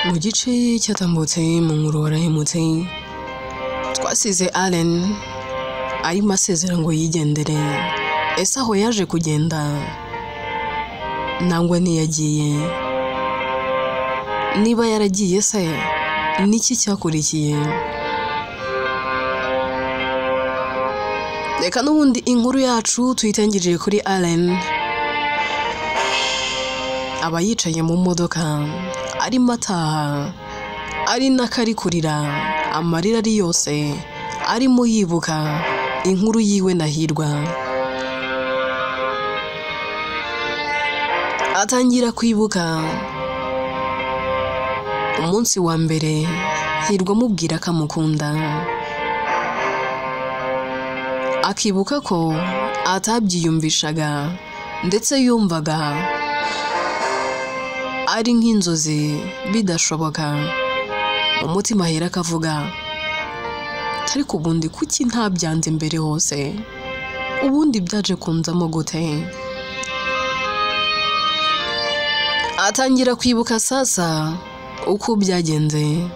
mu gice cyatambutse mu nkuru warahemutse twasize Allen arimo asezera ngo yigendere. Ese aho yaje kugenda nangwa ntiyagiye? Niba yaragiye se niki cyakurikiye? Reka n'ubundi inkuru yacu tuyitangirije kuri Allen. Aba yicaye mu modoka arimo ataha, ari nakari kurira, amarira ari yose arimo yibuka inkuru yiwe na Hirwa. Atangira kwibuka umunsi wa mbere Hirwa amubwira ko amukunda, akibuka ko atabyiyumvishaga ndetse yumvaga ari nk'inzozi bidashoboka. Mu mutima Hera akavuga ariko ubundi kuki ntabyanze mbere hose, ubundi byaje kunzamo gute? Atangira kwibuka sasa uko byagenze.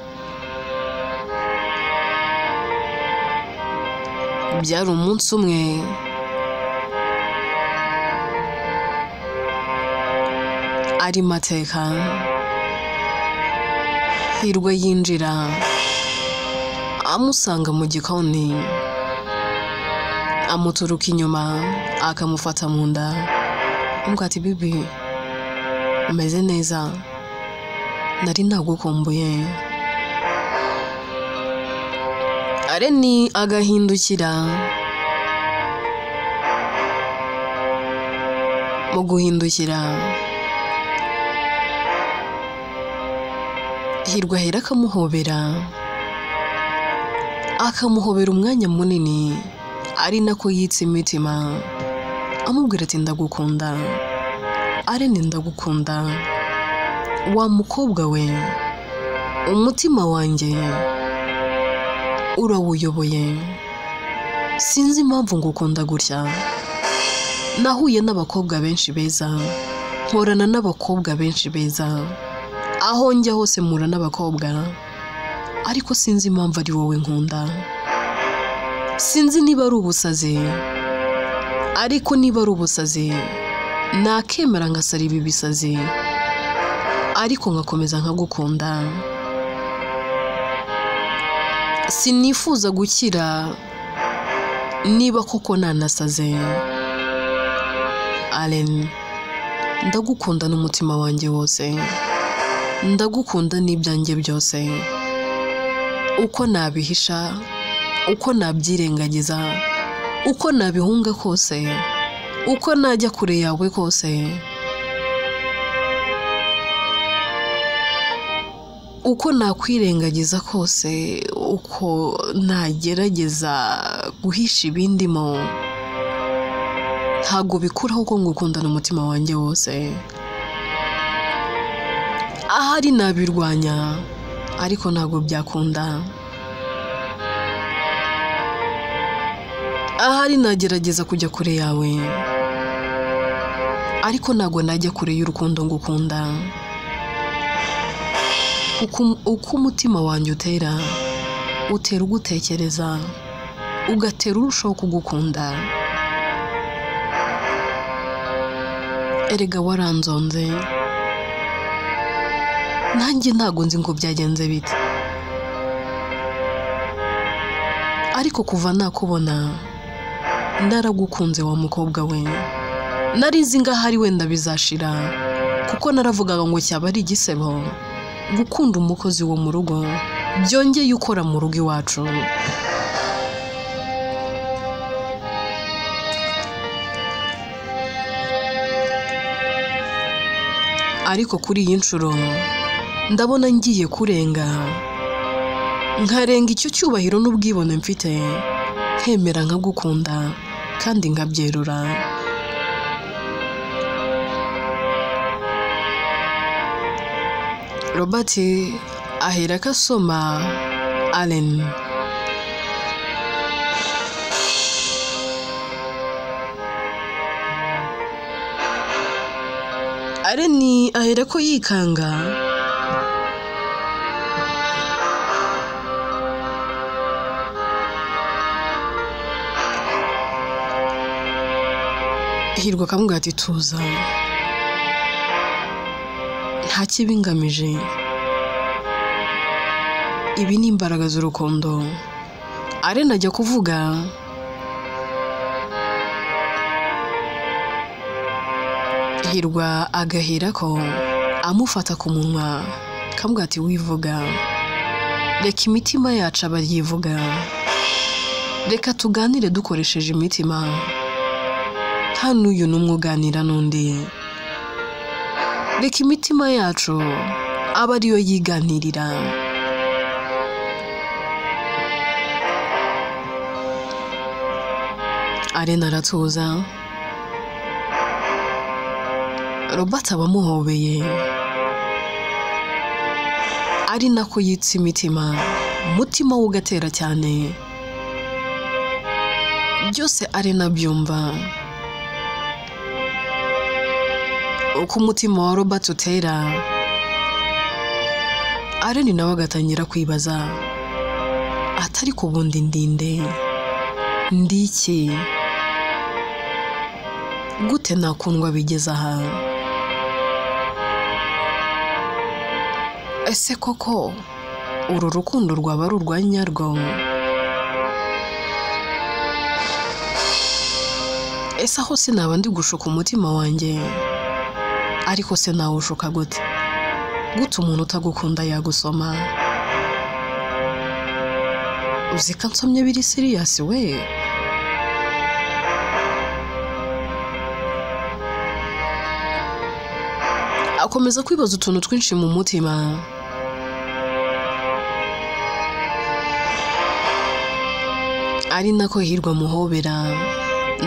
Byari umunsi umwe ari mateka. Hirwa yinjira amusanga mu gikoni, amuturuka inyuma akamufata mu nda ngo ati bibi umeze neza, nari nagukumbuye. Allen agahindukira, mu guhindukira Hirwa Hera akamuhobera umwanya munini, ari nako yitse imitima amubwira ati ndagukunda Allen, ndagukunda wa mukobwa we, umutima wanjye urawuyoboye, sinzi impamvu ngukunda gutya. Nahuye n'abakobwa benshi beza, nkorana n'abakobwa benshi beza, aho njya hose mpura n'abakobwa, ariko sinzi impamvu ari wowe nkunda. Sinzi niba ari ubusazi, ariko niba ari ubusazi nakemera ngasara ibi bisazi, ariko ngakomeza nkagukunda. Sinifuza gukira niba koko nanasaze. Allen, ndagukunda n'umutima wanjye wose, ndagukunda n'ibyanjye byose. Uko nabihisha, uko nabyirengagiza, uko nabihunga kose, uko najya kure yawe kose, uko nakwirengagiza kose, uko nagerageza guhisha ibindimo, ntago bikuraho ko ngukunda n'umutima wanjye wose. Ahari nabirwanya, ariko ntago byakunda. Ahari nagerageza kujya kure yawe, ariko ntago najya kure y'urukundo ngukunda. Uko umutima wanjye utera ugutekereza, ugatera urushaho kugukunda. Erega waranzonze, nanjye ntago nzi ngo byagenze bite, ariko kuva nakubona naragukunze wa mukobwa we. Narizi ngaho ari wenda bizashira, kuko naravugaga ngo cyaba ari igisebo gukunda umukozi wo mu rugo byongeye ukora mu rugo iwacu. Ariko kuri iyi nshuro ndabona ngiye kurenga, nkarenga icyo cyubahiro n'ubwibone mfite, nkemera nkagukunda kandi nkabyerura. Robert ahera akasoma Allen. Allen ahera ko yikanga Hirwa akamubwira ati tuza, nta kibi ngamije, ibi ni imbaraga z'urukundo. Arena ajya kuvuga, Hirwa agahera ko amufata ku munwa, akamubwira ati wivuga, reka imitima yacu aba yivuga, reka tuganire dukoresheje imitima, nta n'uyu n'umwe uganira n'undi, reka imitima yacu aba ariyo yiganirira. Arena aratuza, Robert abamuhobeye, ari nako yitsa imitima, umutima we ugatera cyane. Byose Arena byumva, uko umutima wa Robert utera, Arena nawe agatangira kwibaza, atari ku bundi ndinde, ndiki, gute nakundwa bigeze aha? Ese koko uru rukundo rwaba ari urwa nyarwo? Ese aho sinaba ndi gushuka umutima wanjye, ariko se nawushuka gute? Gute umuntu utagukunda yagusoma? Uzi ko nsomye biri serious we? Akomeza kwibaza utuntu twinshi mu mutima. Ari nako Hirwa muhobera,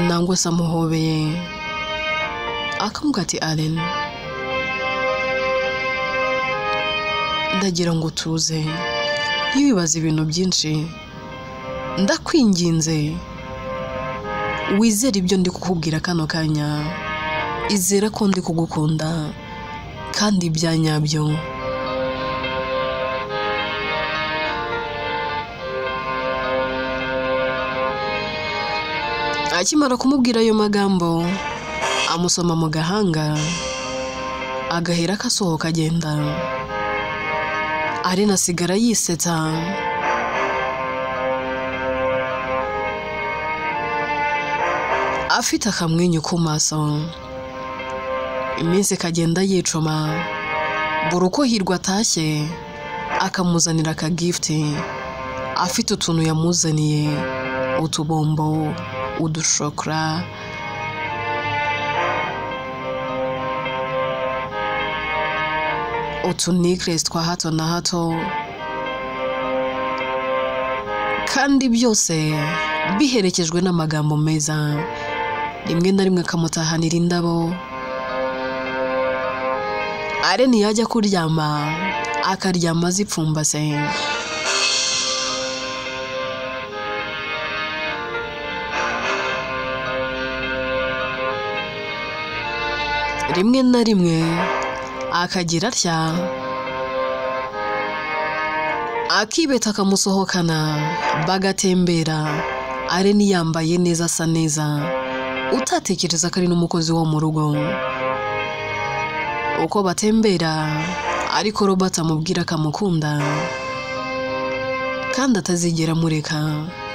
nangwa se amuhobeye, akamubwira ati Allen, ndagira ngo tuze, ntiwibaze ibintu byinshi, ndakwinginze wizere ibyo ndi kukubwira kano kanya, izera ko ndi kugukunda kandi bya nyabyo. Akimara kumubwira ayo magambo, amusoma mu gahanga, agahera kasohoka agenda. Arena asigara yisetsa, afite akamwenyu ku maso. Iminsi kagenda yicoma, buri uko Hirwa atashye akamuzanira aka gift, afite utuntu yamuzaniye, utubombo, udushokora, utunicklace twa hato na hato, kandi byose biherekejwe n'amagambo meza. Rimwe na rimwe akamutahanira indabo. Arena yajya kuryama, akaryama zipfumbase. Rimwe na rimwe akagira atya, akibeta akamusohokana, bagatembera. Arena yambaye neza, asa neza, utatekereza ko ari n'umukozi wo mu rugo. Uko batembera, ariko Robert amubwira akamukunda, kandi atazigera mureka,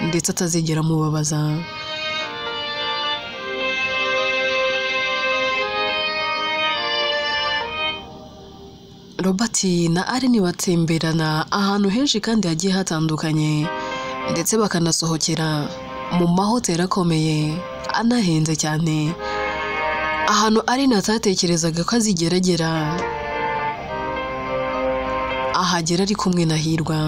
ndetse atazigera mubabaza. Robert na Arena batemberana ahantu henshi kandi hagiye hatandukanye, ndetse bakanasohokera mu mahoteli akomeye anahenze cyane, ahantu Arena atatekerezaga ko azigeragera. Ahagera ari kumwe na Hirwa.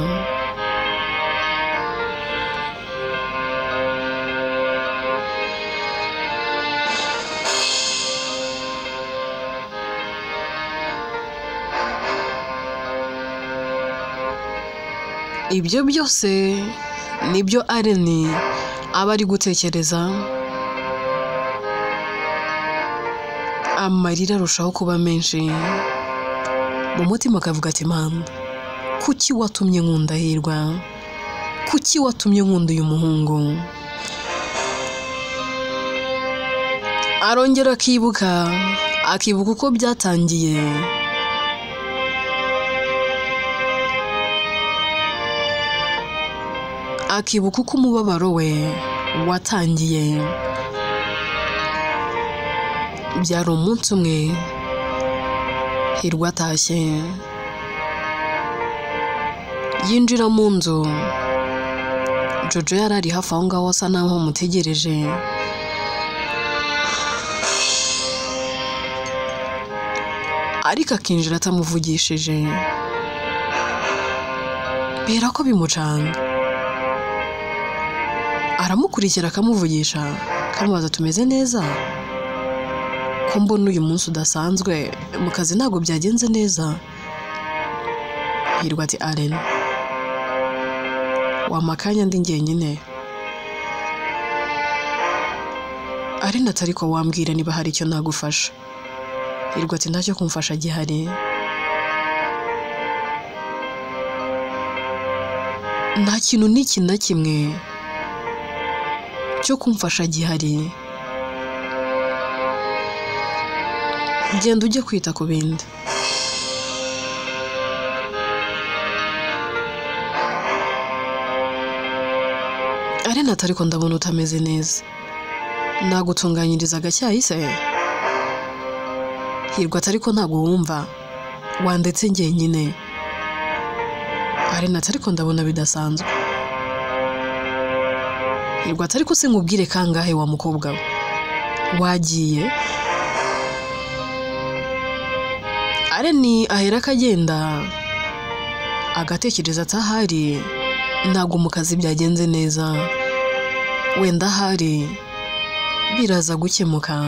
Ibyo byose nibyo Arena aba ari gutekereza. Amarira arushaho kuba menshi mu mutima, akavuga ati man, kuki watumye nkunda Hirwa? Kuki watumye nkunda uyu muhungu? arongera akibuka uko byatangiye. Akibuka uko umubabaro we watangiye. Byari umunsi umwe Hirwa atashye, yinjira mu nzu. Jojo yari ari hafi aho ngaho asa naho amutegereje. Ariko akinjira atamuvugishije. Bera ko bimucanga. Aramukurikira akamuvugisha, kamubaza tumeze neza? Ko mbona uyu munsi udasanzwe, mu kazi ntabwo byagenze neza. Hirwa ati Allen, wamakanya ndi njyenyine. Allen ati ariko wambwira niba hari icyo nagufasha. Hirwa ati ntacyo kumfasha gihari. Nta kintu n'iki na kimwe cyo kumfasha gihari. Genda ujye kwita ku bindi. Allen ati ariko ndabona utameze neza. Nagutunganyiriza agacyayi se? Hirwa ati ariko ntabwo wumva, wandetse njyenyine. Allen ati ariko ndabona bidasanzwe. Hirwa ati ariko se nkubwire kangahe wa mukobwa we? Wagiye? Allen ahera akagenda, agatekereza ati ahari ntabwo mu kazi byagenze neza, wenda ahari biraza gukemuka.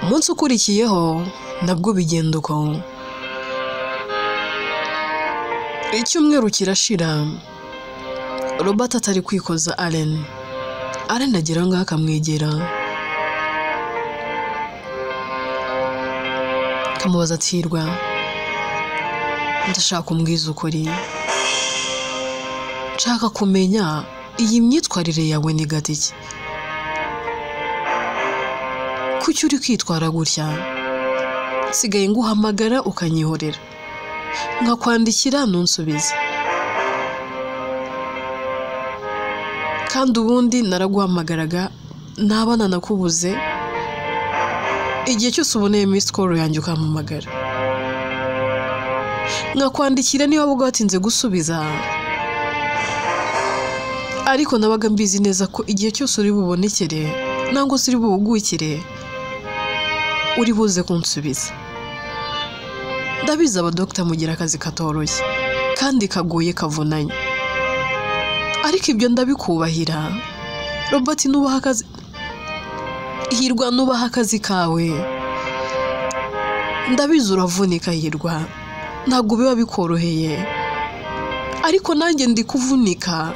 Umunsi ukurikiyeho nabwo bigenda uko. Icyumweru kirashira, Robert atari kwikoza Allen. Allen agira ngaho akamwegera, kamubaza ati Hirwa, ndashaka umbwiza ukuri. Nshaka kumenya iyi myitwarire yawe ni gatiki. Kuki uri kwitwara gutya? Sigaye nguhamagara ukanyihorera, nkakwandikira nunsubize. Kandi ubundi naraguhamagaraga nabana nakubuze. Igihe cyose uboneye miss call yanjye ukampamagara. Nkakwandikira niba bwatinze gusubiza. Ariko nabaga mbizi neza ko igihe cyose uri bubonekere nangwa se uri bubugukire uri buze kunsubiza. Ndabizi abadokita mugira akazi katoroshye kandi kagoye kavunanye, ariko ibyo ndabikubahira. Robert nubaha akazi. Hirwa nubaha akazi kawe. Ndabizi uravunika Hirwa, ntabwo biba bikoroheye, ariko nanjye ndi kuvunika.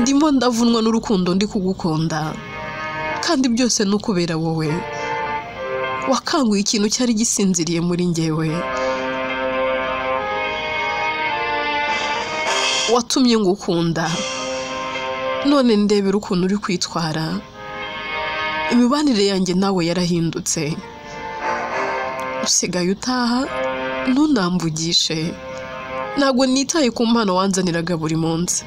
Ndimo ndavunwa n'urukundo ndi kugukunda, kandi byose nukubera wowe. Wakanguye ikintu cyari gisinziriye muri njyewe. Watumye ngukunda. None ndebera ukuntu uri kwitwara. Imibanire yanjye nawe yarahindutse. Usigaye utaha ntunamvugishe. Ntabwo nitaye ku mpano wanzaniraga buri munsi,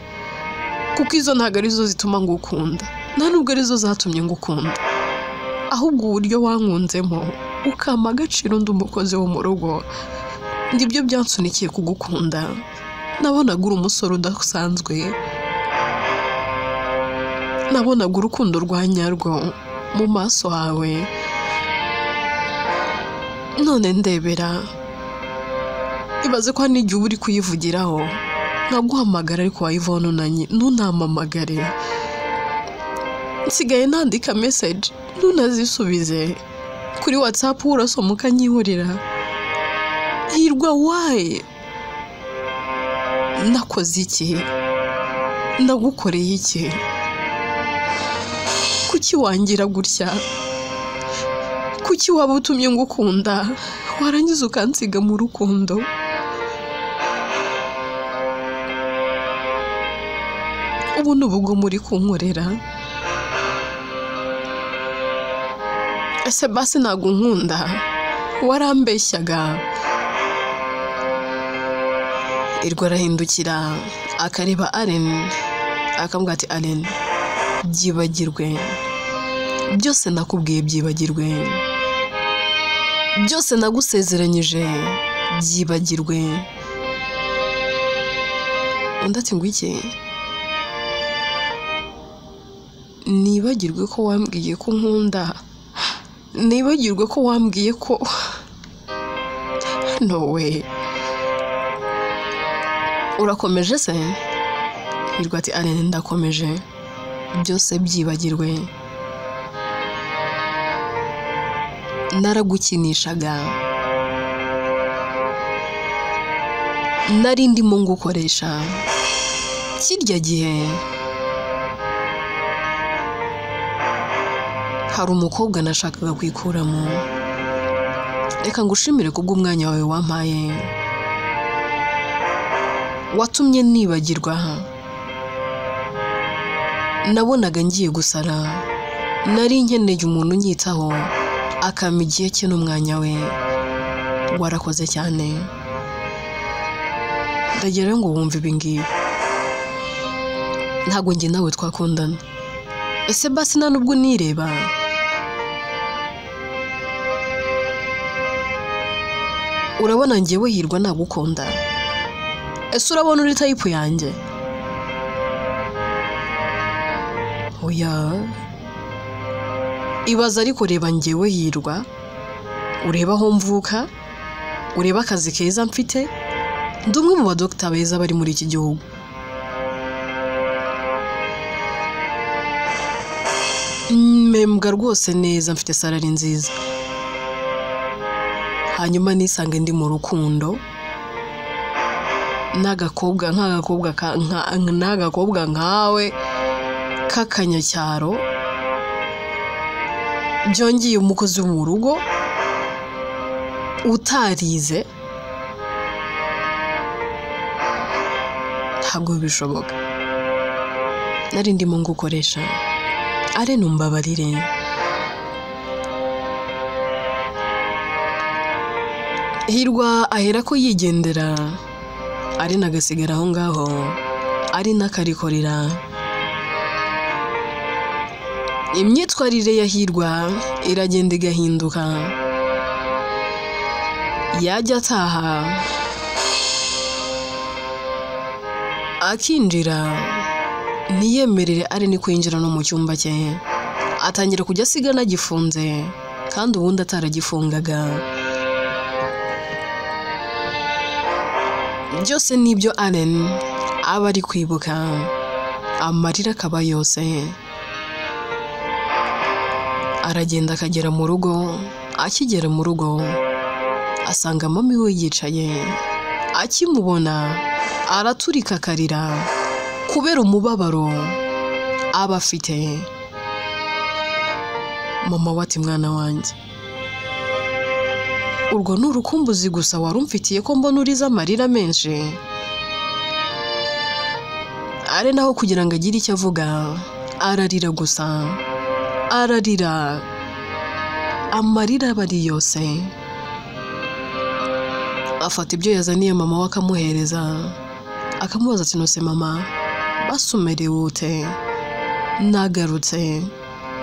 kuko izo ntabwo arizo zituma ngukunda, nta nubwo arizo zatumye ngukunda. Ahubwo uburyo wankunzemo ukama agaciro ndi umukozi wo mu rugo, ndibyo byansunikiye kugukunda. Nabonaga uri umusore udasanzwe. Nabonaga urukundo rwa nyarwo mu maso hawe. None ndebera, ibaze ko n'igihe uri kuyivugiraho nkaguhamagara ariko wayivona ntunamamagare. Nsigaye nandika message ntunazisubize. Kuri WhatsApp urasoma ukanyihorera. Hirwa why? Nakoze iki? Nagukoreye iki? Kuki wangira gutya? Kuki waba utumye ngukunda warangiza ukansiga mu rukundo? Ubu n'ubwo muri kunkorera. ese basi ntabwo nkunda warambeshyaga. Irwa arahindukira akareba Allen akambwira ati Allen byibagirwe byose nakubwiye, byibagirwe byose nagusezeranyije, byibagirwe. Undi ati ngo iki? Nibagirwe ko wambwiye ko nkunda, nibagirwe ko wambwiye ko no way. Urakomeje se? Hirwa ati Allen ndakomeje, byose byibagirwe. Naragukinishaga, nari ndimo ngukoresha. Kirya gihe hari umukobwa nashakaga kwikuramo. Reka ngushimire kubw'umwanya wawe wampaye, watumye nibagirwa. Nabonaga ngiye gusara, nari nkeneye umuntu unyitaho akama igihe cye n'umwanya we. Warakoze cyane, ndagira ngo wumve ibi ngibi. Ntabwo njye nawe twakundana. Ese basi nta nubwo nireba? Urabona njyewe Hirwa nagukunda? Ese urabona uri type yanjye? Oya, ibaza ariko reba njyewe Hirwa, ureba aho mvuka, ureba akazi keza mfite, ndi umwe mu badokita beza bari muri iki gihugu. Mbwa rwose neza, mfite salary nziza. Hanyuma nisange ndi mu rukundo n'agakobwa nkawe k'akanyacyaro, byongeye umukozi wo mu rugo utarize. Ntabwo bishoboka. Nari ndimo ngukoresha. Allen umbabarire. Hirwa ahera ko yigendera, Allen agasigara aho ngaho, Allen akarikorera. Imyitwarire ya Hirwa iragenda igahinduka. Yajya ataha akinjira, ntiyemerere Allen kwinjira no mu cyumba cye. Atangira kujya asiga nagifunze, kandi ubundi ataragifungaga. Byose nibyo Allen aba ari kwibuka, amarira akaba yose. Aragenda akagera mu rugo. Akigera mu rugo asanga mami we yicaye. Akimubona araturika akarira kubera umubabaro aba afite. Mama wati mwana wanjye, urwo n'urukumbuzi gusa warumfitiye ko mbona uriza amarira menshi? Ari naho kugira ngo agire icyo avuga, ararira gusa, ararira, amarira bari yose. Afata ibyo yazaniye mama we akamuhereza, akamubaza ati nose mama basumerewe ute? Nagarutse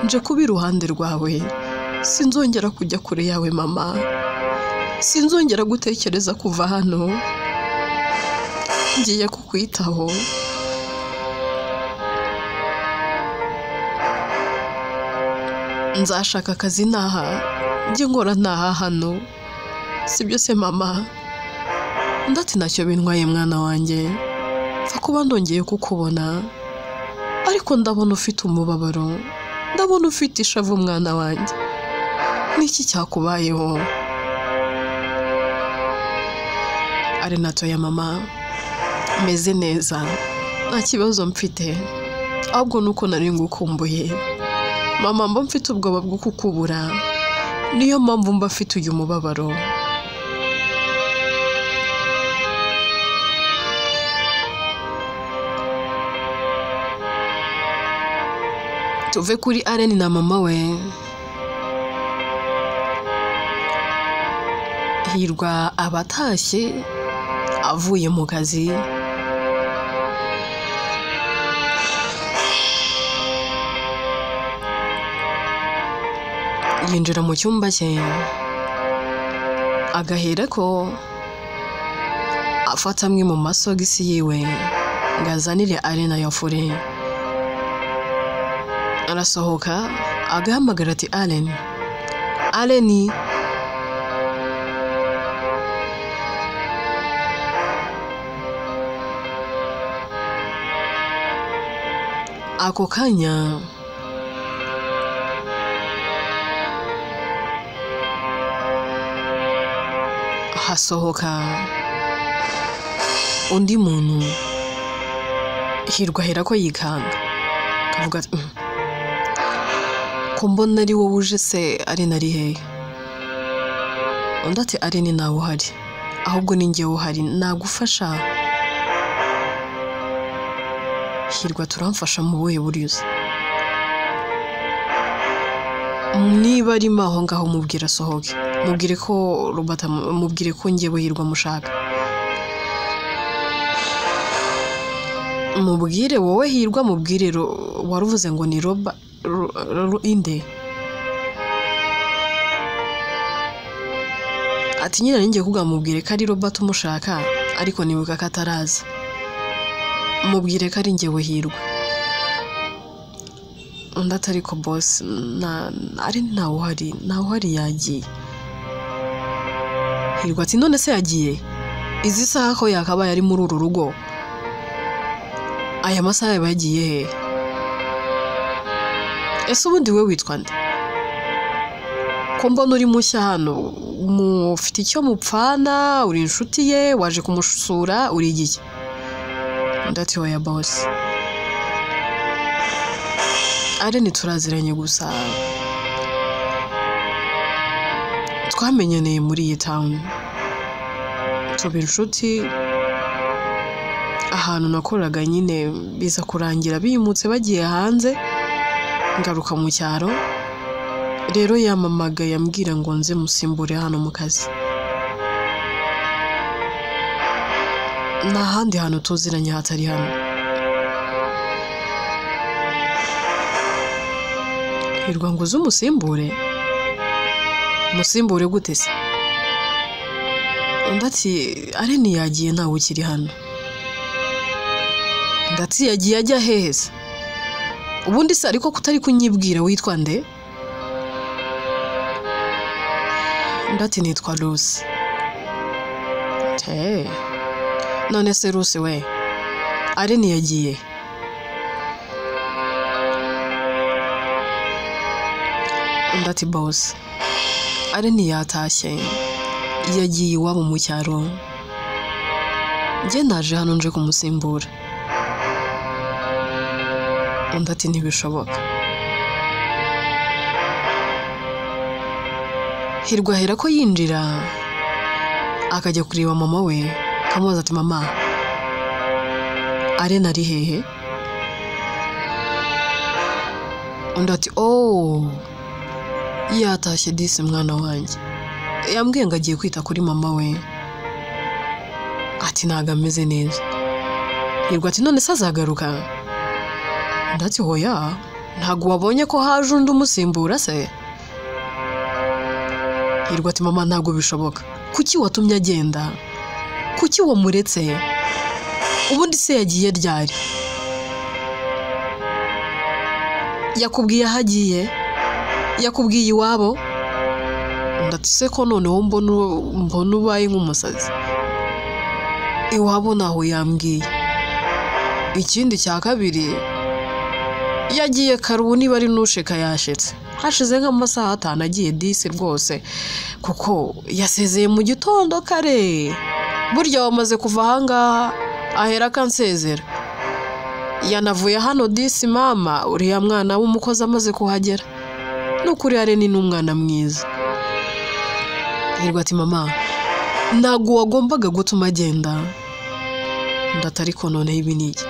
nje kuba iruhande rwawe, sinzongera kujya kure yawe mama, sinzongera gutekereza kuva hano, ngiye kukwitaho. Nzashaka akazi naha, njye nkora naha hano, sibyo se mama? Ndati ntacyo bintwaye mwana wanjye, mfa kuba ndongeye kukubona, ariko ndabona ufite umubabaro, ndabona ufite ishavu mwana wanjye. Niki cyakubayeho? Ari nato ya mama, meze neza, nta kibazo mfite, ahubwo nuko nari ngukumbuye mama. Mba mfite ubwoba bwo kukubura, niyo mpamvu mba mfite uyu mubabaro. Tuve kuri Allen na mama we. Hirwa abatashye avuye mu kazi yinjira mu cyumba cye agahera ko afata amwe mu masogisi yiwe ngo azanire Allen ayafure. Arasohoka agahamagara ati Allen ako kanya hasohoka undi muntu. Hirwa ahera ko yikanga akavuga ati ko mbona ari wowe uje se Allen ari hehe? Undi ati Allen nawe uhari, ahubwo ni njyewe uhari nagufasha. Hirwa turamfasha mu buhe buryo se? Niba arimo aho ngaho mubwira asohoke, mubwire ko Robert, mubwire ko njyewe Hirwa mushaka. Mubwire wowe Hirwa, mubwire waruvuze ngo ni Robert inde? Ati nyine ngiye kuvuga mubwire ko ari Robert umushaka, ariko nibuka ko ataraza. Mubwire ko ari njyewe Hirwa. Undi ati ariko boss ari nawe uhari yagiye. Hirwa ati none se yagiye? Izi saha ko yakabaye ari muri uru rugo, aya masaha yabagiye he? Ese ubundi we witwa nde? Ko mbona uri mushya hano, mufite icyo mupfana, uri inshuti ye, waje kumusura, uri igiki? Undi ati oya boss, Allen turaziranye gusa, twamenyaniye muri iyi town, tuba inshuti. Ahantu nakoraga nyine biza kurangira bimutse bagiye hanze, ngaruka mu cyaro. Rero yamamagaye ambwira ngo nze musimbure hano mu kazi. Nta handi hantu tuziranye hatari hano. Hirwa ngo uze umusimbure? Musimbure gute se? Undi ati Allen yagiye nawe ukiri hano. Ndati yagiye ajya hehe se? Ubundi se ariko kutari kunyibwira witwa nde? Ndati nitwa Lucy. None se Lucy we, Allen yagiye? Ndati boss, Allen yatashye, yagiye iwabo mu cyaro. Njye naje hano nje kumusimbura. Undi ati ntibishoboka. Hirwa ahera ko yinjira akajya kureba mama we, akamubaza ati mama, Allen ari hehe? Undi ati yatashye disi mwana wanjye, yambwiye ngo agiye kwita kuri mama we, ati ntago ameze neza. Hirwa ati none se azagaruka? Undi ati hoya, ntago wabonye ko haje undi umusimbura se? Hirwa ati mama ntago bishoboka. Kuki watumye agenda? Kuki wamuretse? Ubundi se yagiye ryari? Yakubwiye aho agiye? Yakubwiye iwabo? Undi ati se ko noneho mbona ubaye nk'umusazi. Iwabo naho yambwiye. Ikindi cya kabiri, yagiye karubu niba ari nusheka yashetse. Hashize nk'amasaha 5 agiye disi rwose, kuko yasezeye mu gitondo kare. Burya wamaze kuva ahangaha ahera kansezera. Yanavuye hano disi mama, uriya mwana w'umukozi amaze kuhagera. Nukuri Allen ni umwana mwiza. Hirwa ati mama, ntago wagombaga gutuma agenda. Ndatari ko none ibi niki?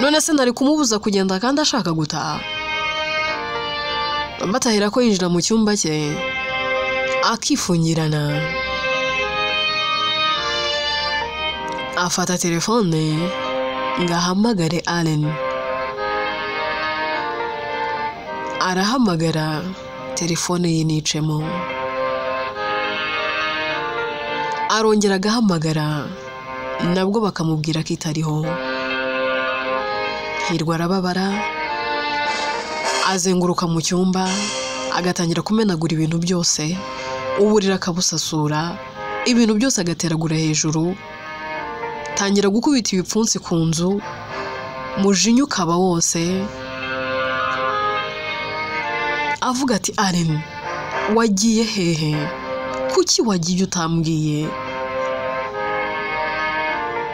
None se nari kumubuza kugenda kandi ashaka gutaha? Batahira ko yinjira mu cyumba cye akifungirana. afata telefone ngo ahamagare Allen. Arahamagara, telefone ye nicemo. Arongera agahamagara, nabwo bakamubwira ko itariho. Hirwa arababara, azenguruka mu cyumba, agatangira kumenagura ibintu byose, uburira akabusasura, ibintu byose agateragura hejuru, tangira gukubita ibipfunsi ku nzu, mujinya ukaba wose. Avuga ati Allen, wagiye hehe? Kuki wagiye utambwiye?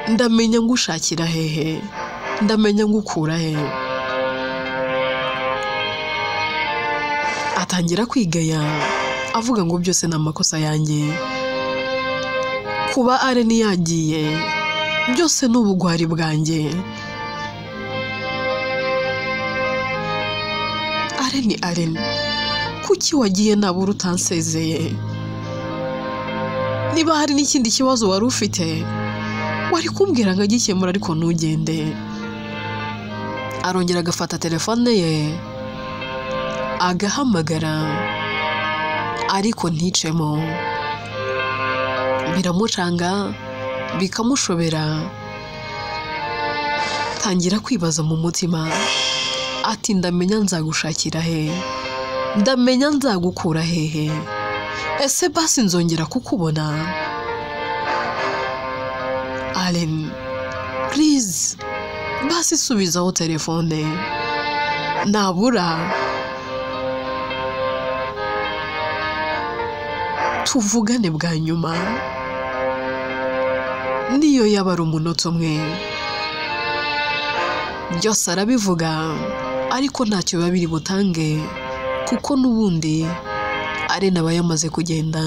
Ndamenya ngushakira hehe? Ndamenya ngukura hehe? Atangira kwigaya, avuga ngo byose ni amakosa yanjye. Kuba Allen yagiye, byose ni ubugwari bwanjye. Allen, kuki wagiye nabura utansezeye? Niba hari n'ikindi kibazo wari ufite, wari kumbwira ngo agikemura ariko ntugende. Arongera agafata telefone ye, agahamagara, ariko nticemo. Biramucanga, bikamushobera. Tangira kwibaza mu mutima, ati ndamenya nzagushakira he? Ndamenya nzagukura hehe? Ese basi nzongera kukubona? Allen, please, basi subizaho telefone. Nabura tuvugane bwa nyuma, niyo yaba ari umunota umwe. Byose arabivuga, ariko ntacyo biba biri butange, kuko n'ubundi Allen aba yamaze kugenda.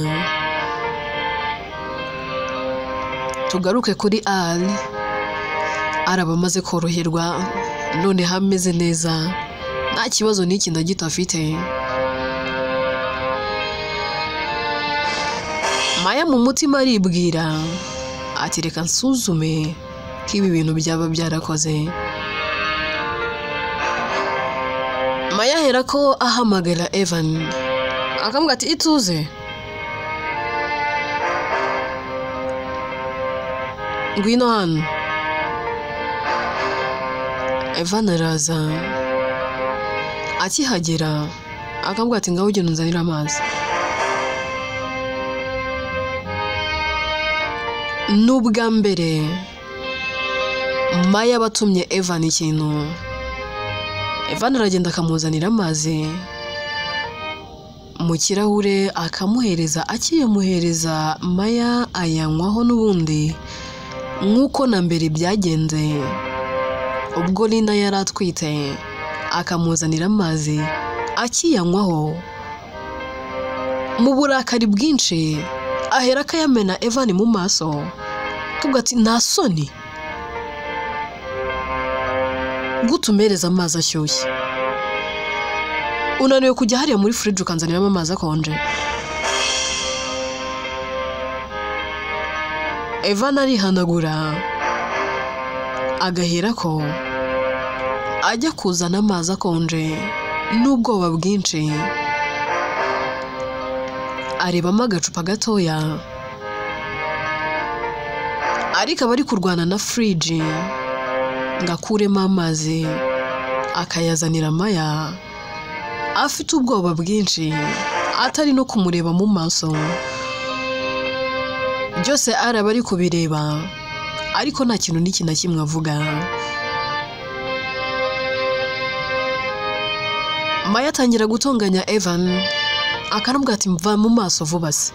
Tugaruke kuri araba amaze koroherwa, none hameze neza, nta kibazo n'iki na gito afite. Maya mu mutima aribwira ati reka nsuzume ko ibi bintu byaba byarakoze. Maya ahera ko ahamagara Evan, akamubwira ati ituze. Ngwino hano. Evan araza, akihagera akamubwira ati ngaho ugenda unzanira amazi. N'ubwa mbere Maya batumye Evan ikintu. Evan aragenda akamuzanira amazi mu kirahure, akamuhereza. Akiyamuhereza, Maya ayanywaho n'ubundi nk'uko na mbere byagenze. Ubwo Lina yari atwite, akamuzanira amazi, akiyanywaho mu burakari bwinshi, ahera akayamena Evan mu maso. Tuvuga ati nta soni gutumereza amazi ashyushye, unaniwe kujya hariya muri fridge ukanzaniramo amazi akonje. Evan arihanagura, agahera ko ajya kuzana amazi akonje n'ubwoba bwinshi. Arebamo agacupa gatoya, ariko aba ari kurwana na fridge ngo akuremo amazi akayazanira Maya, afite ubwoba bwinshi, atari no kumureba mu maso. Byose araba ari kubireba, ariko nta kintu n'iki na kimwe avuga. Maya atangira gutonganya Evan, akanubwira ati mva mu maso vuba se.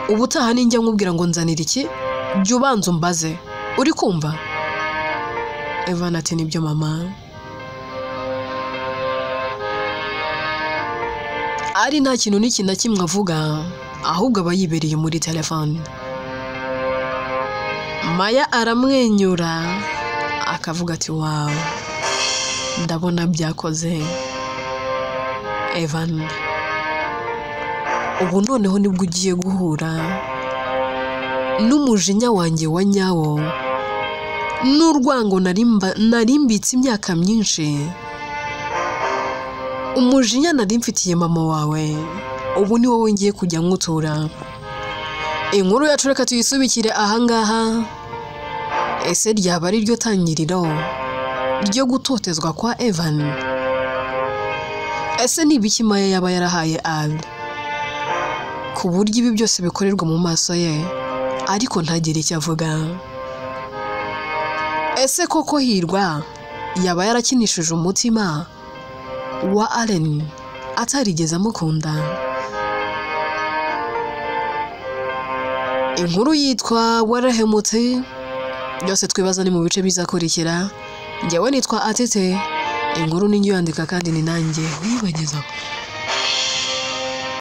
Ubutaha ninjya nkubwira ngo nzanira iki, jya ubanza umbaze, uri kumva? Evan ati nibyo mama. Ari nta kintu n'iki na kimwe avuga, ahubwo aba yibereye muri telefone. Maya aramwenyura, akavuga ati wow, ndabona byakoze Evan. Ubu noneho nibwo ugiye guhura n'umujinya wanjye wa nyawo n'urwango narimbitse imyaka myinshi. Umujinya nari mfitiye mama wawe ubu ni wowe ngiye kujya nkutura. Inkuru yacu reka tuyisubikire ahangaha. Ese ryaba ari ryo tangiriro ryo gutotezwa kwa Evan? Ese ni ibiki Maya yaba yarahaye Al ku buryo ibi byose bikorerwa mu maso ye ariko ntagire icyo avuga? Ese koko Hirwa yaba yarakinishije umutima wa Allen atarigeze amukunda? Inkuru yitwa Warahemutse byose twibaza ni mu bice bizakurikira. Njyewe nitwa Atete. Inkuru ni njye yandika kandi ni nanjye wibagezaho.